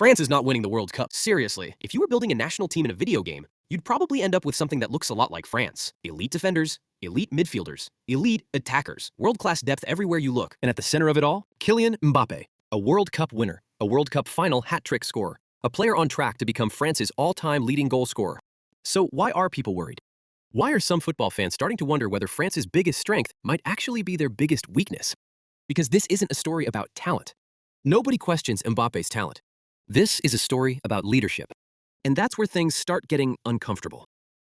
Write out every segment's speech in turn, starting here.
France is not winning the World Cup. Seriously, if you were building a national team in a video game, you'd probably end up with something that looks a lot like France. Elite defenders, elite midfielders, elite attackers, world-class depth everywhere you look. And at the center of it all, Kylian Mbappe, a World Cup winner, a World Cup final hat-trick scorer, a player on track to become France's all-time leading goal scorer. So why are people worried? Why are some football fans starting to wonder whether France's biggest strength might actually be their biggest weakness? Because this isn't a story about talent. Nobody questions Mbappe's talent. This is a story about leadership. And that's where things start getting uncomfortable.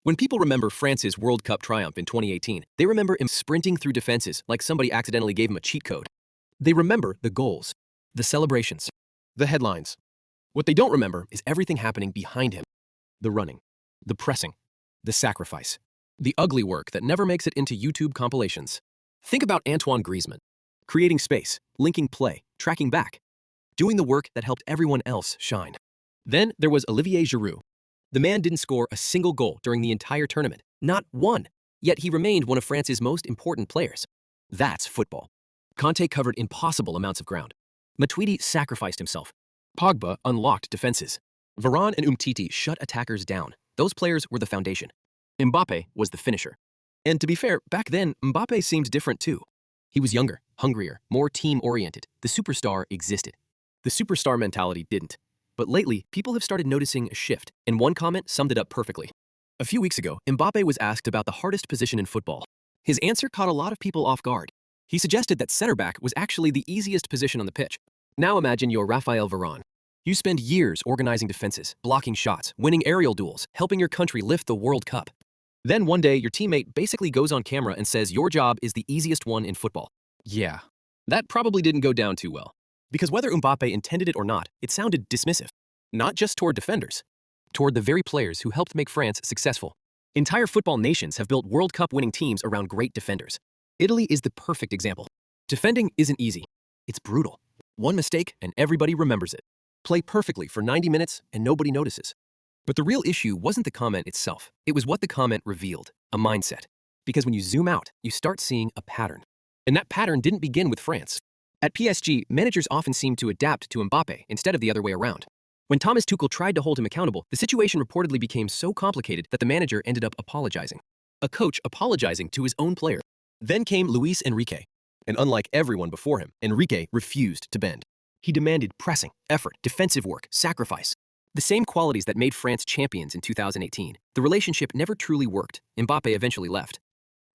When people remember France's World Cup triumph in 2018, they remember him sprinting through defenses like somebody accidentally gave him a cheat code. They remember the goals, the celebrations, the headlines. What they don't remember is everything happening behind him. The running, the pressing, the sacrifice, the ugly work that never makes it into YouTube compilations. Think about Antoine Griezmann, creating space, linking play, tracking back, doing the work that helped everyone else shine. Then there was Olivier Giroud. The man didn't score a single goal during the entire tournament, not one, yet he remained one of France's most important players. That's football. Kanté covered impossible amounts of ground. Matuidi sacrificed himself. Pogba unlocked defenses. Varane and Umtiti shut attackers down. Those players were the foundation. Mbappe was the finisher. And to be fair, back then, Mbappe seemed different too. He was younger, hungrier, more team-oriented. The superstar existed. The superstar mentality didn't. But lately, people have started noticing a shift, and one comment summed it up perfectly. A few weeks ago, Mbappe was asked about the hardest position in football. His answer caught a lot of people off guard. He suggested that center back was actually the easiest position on the pitch. Now imagine you're Raphael Varane. You spend years organizing defenses, blocking shots, winning aerial duels, helping your country lift the World Cup. Then one day, your teammate basically goes on camera and says your job is the easiest one in football. Yeah, that probably didn't go down too well. Because whether Mbappe intended it or not, it sounded dismissive. Not just toward defenders, toward the very players who helped make France successful. Entire football nations have built World Cup winning teams around great defenders. Italy is the perfect example. Defending isn't easy. It's brutal. One mistake and everybody remembers it. Play perfectly for 90 minutes and nobody notices. But the real issue wasn't the comment itself. It was what the comment revealed, a mindset. Because when you zoom out, you start seeing a pattern. And that pattern didn't begin with France. At PSG, managers often seemed to adapt to Mbappe instead of the other way around. When Thomas Tuchel tried to hold him accountable, the situation reportedly became so complicated that the manager ended up apologizing. A coach apologizing to his own player. Then came Luis Enrique. And unlike everyone before him, Enrique refused to bend. He demanded pressing, effort, defensive work, sacrifice. The same qualities that made France champions in 2018. The relationship never truly worked. Mbappe eventually left.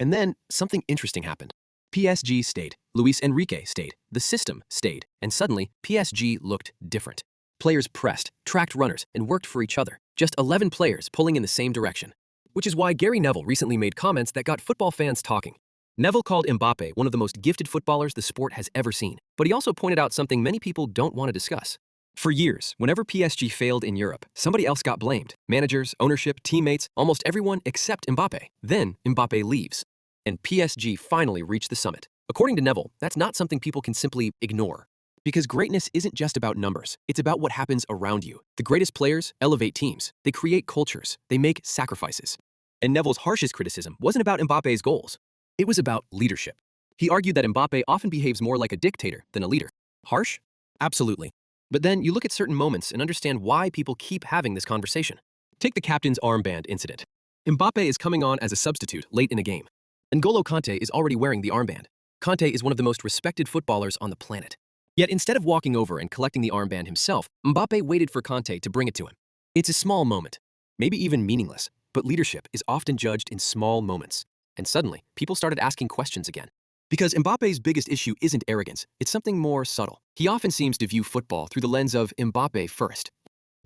And then something interesting happened. PSG stayed, Luis Enrique stayed, the system stayed, and suddenly PSG looked different. Players pressed, tracked runners, and worked for each other. Just 11 players pulling in the same direction. Which is why Gary Neville recently made comments that got football fans talking. Neville called Mbappe one of the most gifted footballers the sport has ever seen. But he also pointed out something many people don't want to discuss. For years, whenever PSG failed in Europe, somebody else got blamed. Managers, ownership, teammates, almost everyone except Mbappe. Then Mbappe leaves. And PSG finally reached the summit. According to Neville, that's not something people can simply ignore. Because greatness isn't just about numbers, it's about what happens around you. The greatest players elevate teams. They create cultures. They make sacrifices. And Neville's harshest criticism wasn't about Mbappe's goals. It was about leadership. He argued that Mbappe often behaves more like a dictator than a leader. Harsh? Absolutely. But then you look at certain moments and understand why people keep having this conversation. Take the captain's armband incident. Mbappe is coming on as a substitute late in a game. N'Golo Kanté is already wearing the armband. Kanté is one of the most respected footballers on the planet. Yet instead of walking over and collecting the armband himself, Mbappe waited for Kanté to bring it to him. It's a small moment, maybe even meaningless, but leadership is often judged in small moments. And suddenly, people started asking questions again. Because Mbappe's biggest issue isn't arrogance, it's something more subtle. He often seems to view football through the lens of Mbappe first.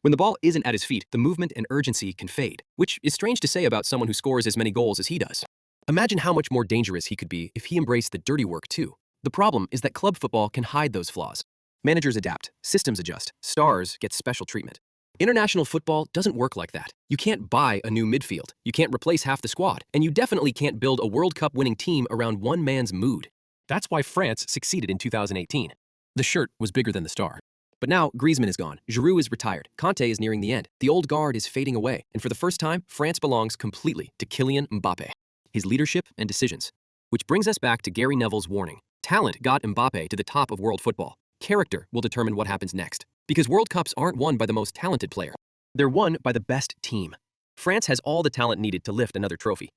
When the ball isn't at his feet, the movement and urgency can fade, which is strange to say about someone who scores as many goals as he does. Imagine how much more dangerous he could be if he embraced the dirty work too. The problem is that club football can hide those flaws. Managers adapt, systems adjust, stars get special treatment. International football doesn't work like that. You can't buy a new midfield, you can't replace half the squad, and you definitely can't build a World Cup winning team around one man's mood. That's why France succeeded in 2018. The shirt was bigger than the star. But now Griezmann is gone, Giroud is retired, Kanté is nearing the end, the old guard is fading away, and for the first time, France belongs completely to Kylian Mbappe. His leadership and decisions. Which brings us back to Gary Neville's warning. Talent got Mbappe to the top of world football. Character will determine what happens next. Because World Cups aren't won by the most talented player. They're won by the best team. France has all the talent needed to lift another trophy.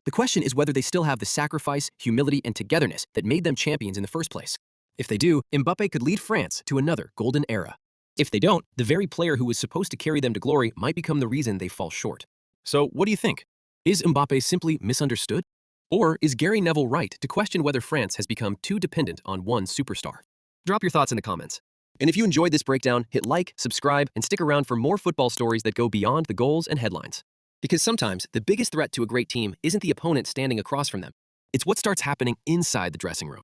The question is whether they still have the sacrifice, humility, and togetherness that made them champions in the first place. If they do, Mbappe could lead France to another golden era. If they don't, the very player who was supposed to carry them to glory might become the reason they fall short. So what do you think? Is Mbappe simply misunderstood? Or is Gary Neville right to question whether France has become too dependent on one superstar? Drop your thoughts in the comments. And if you enjoyed this breakdown, hit like, subscribe, and stick around for more football stories that go beyond the goals and headlines. Because sometimes the biggest threat to a great team isn't the opponent standing across from them. It's what starts happening inside the dressing room.